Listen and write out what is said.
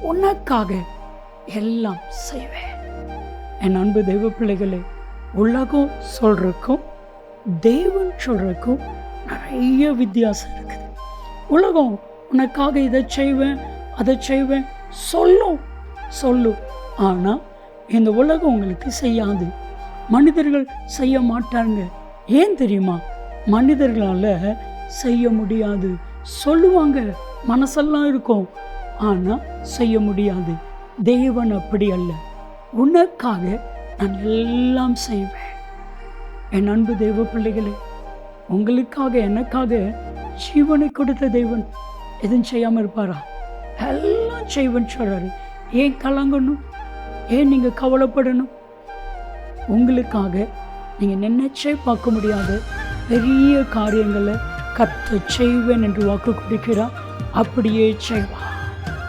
உனக்காக எல்லாம் செய்வேன். என் அன்பு தெய்வ பிள்ளைகளே, உலகம் சொல்றதுக்கும் தேவன் சொல்றதுக்கும் நிறைய வித்தியாசம் இருக்குது. உலகம் உனக்காக இதை செய்வேன் அதை செய்வேன் சொல்லும், ஆனால் இந்த உலகம் உங்களுக்கு செய்யாது. மனிதர்கள் செய்ய மாட்டாங்க. ஏன் தெரியுமா? மனிதர்களால் செய்ய முடியாது. சொல்லுவாங்க, மனசெல்லாம் இருக்கும், ஆனால் செய்ய முடியாது. தேவன் அப்படி அல்ல. உனக்காக நான் எல்லாம் செய்வேன். என் அன்பு தெய்வ பிள்ளைகளே, உங்களுக்காக எனக்காக ஜீவனை கொடுத்த தேவன் எதுவும் செய்யாமல் இருப்பாரா? எல்லாம் செய்வேன் சொல்றாரு. ஏன் கலங்கணும்? ஏன் நீங்கள் கவலைப்படணும்? உங்களுக்காக நீங்கள் நினைச்சே பார்க்க முடியாத பெரிய காரியங்களை கர்த்தர் செய்வேன் என்று வாக்கு கொடுக்கிறார். அப்படியே செய்வார்.